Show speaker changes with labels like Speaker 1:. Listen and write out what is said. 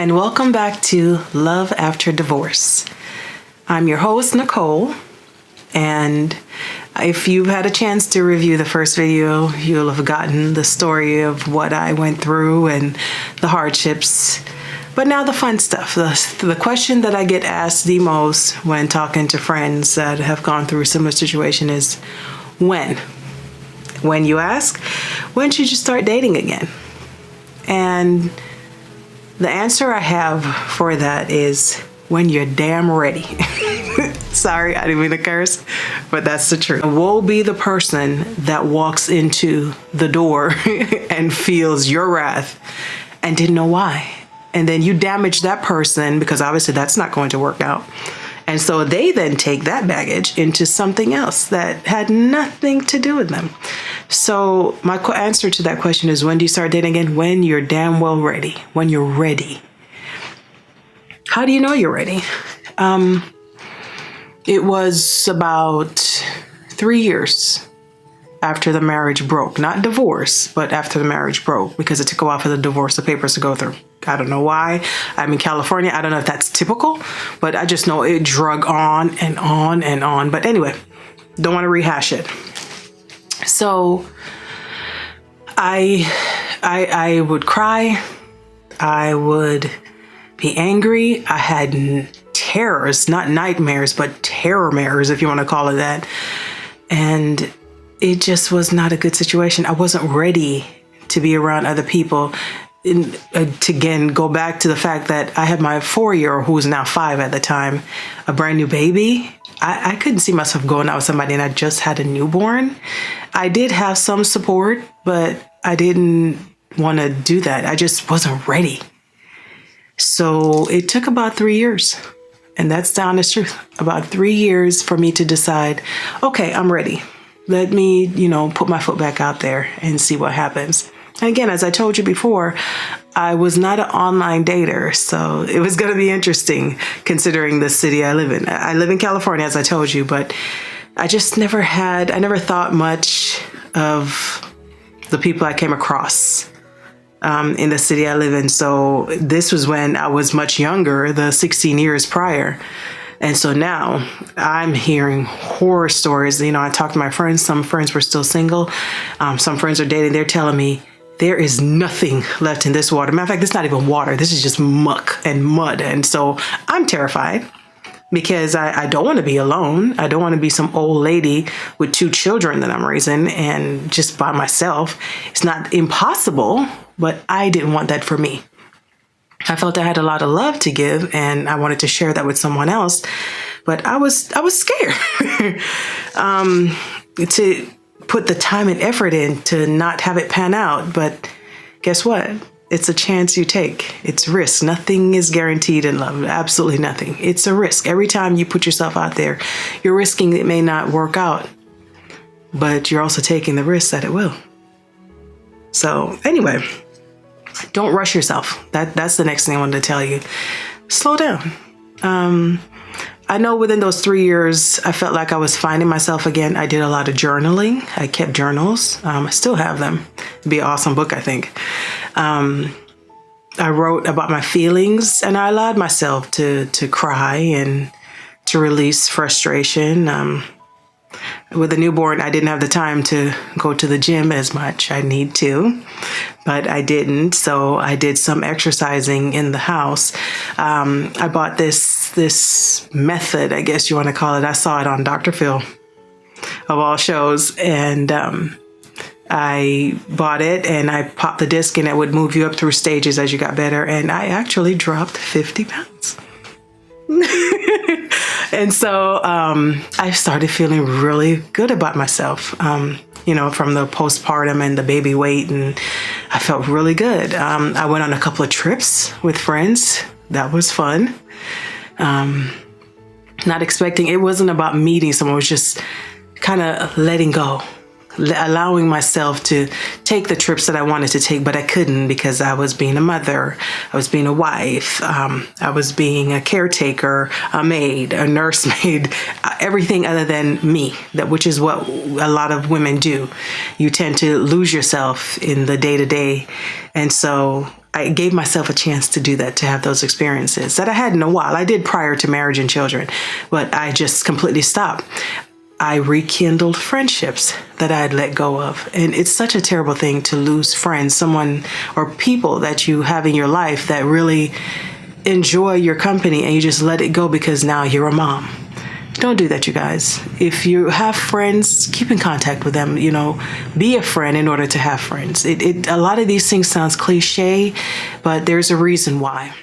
Speaker 1: and welcome back to Love After Divorce. I'm your host, Nicole, and if you've had a chance to review the first video, you'll have gotten the story of what I went through and the hardships. But now the fun stuff. The question that I get asked the most when talking to friends that have gone through a similar situation is, when? When you ask, when should you start dating again? And the answer I have for that is when you're damn ready. Sorry, I didn't mean to curse, but that's the truth. Woe be the person that walks into the door and feels your wrath and didn't know why. And then you damage that person because obviously that's not going to work out. And so they then take that baggage into something else that had nothing to do with them. So my answer to that question is, when do you start dating again? When you're damn well ready. When you're ready. How do you know you're ready? It was about 3 years after the marriage broke. Not divorce, but after the marriage broke, because it took a while for the divorce, the papers to go through. I don't know why. I'm in California. I don't know if that's typical, but I just know it drug on and on and on. But anyway, don't want to rehash it. So I would cry. I would be angry. I had terrors, not nightmares, but terror-mares, if you want to call it that. And it just was not a good situation. I wasn't ready to be around other people. To again, go back to the fact that I had my 4-year-old, who was now 5 at the time, a brand new baby. I couldn't see myself going out with somebody, and I just had a newborn. I did have some support, but I didn't want to do that. I just wasn't ready. So it took about 3 years, and that's the honest truth. About 3 years for me to decide, okay, I'm ready. Let me, put my foot back out there and see what happens. And again, as I told you before, I was not an online dater, so it was going to be interesting considering the city I live in. I live in California, as I told you, but I just never thought much of the people I came across in the city I live in. So this was when I was much younger, the 16 years prior. And so now I'm hearing horror stories. I talked to my friends. Some friends were still single. Some friends are dating. They're telling me there is nothing left in this water. Matter of fact, it's not even water. This is just muck and mud. And so I'm terrified because I don't want to be alone. I don't want to be some old lady with 2 children that I'm raising and just by myself. It's not impossible, but I didn't want that for me. I felt I had a lot of love to give, and I wanted to share that with someone else, but I was scared to put the time and effort in to not have it pan out. But guess what? It's a chance you take. It's risk. Nothing is guaranteed in love. Absolutely nothing. It's a risk. Every time you put yourself out there, you're risking it may not work out, but you're also taking the risk that it will. So anyway, don't rush yourself. That's the next thing I wanted to tell you. Slow down. I know within those 3 years, I felt like I was finding myself again. I did a lot of journaling. I kept journals. I still have them. It'd be an awesome book, I think. I wrote about my feelings, and I allowed myself to cry and to release frustration. With a newborn, I didn't have the time to go to the gym as much. I need to, but I didn't. So I did some exercising in the house. I bought this method, I guess you want to call it. I saw it on Dr. Phil, of all shows. And I bought it and I popped the disc, and it would move you up through stages as you got better. And I actually dropped 50 pounds. And so I started feeling really good about myself, from the postpartum and the baby weight, and I felt really good. I went on a couple of trips with friends. That was fun. Not expecting, it wasn't about meeting someone, it was just kind of letting go. allowing myself to take the trips that I wanted to take, but I couldn't because I was being a mother, I was being a wife, I was being a caretaker, a maid, a nursemaid, everything other than me, which is what a lot of women do. You tend to lose yourself in the day-to-day. And so I gave myself a chance to do that, to have those experiences that I hadn't in a while. I did prior to marriage and children, but I just completely stopped. I rekindled friendships that I had let go of. And it's such a terrible thing to lose friends, someone or people that you have in your life that really enjoy your company, and you just let it go because now you're a mom. Don't do that, you guys. If you have friends, keep in contact with them. Be a friend in order to have friends. A lot of these things sounds cliche, but there's a reason why.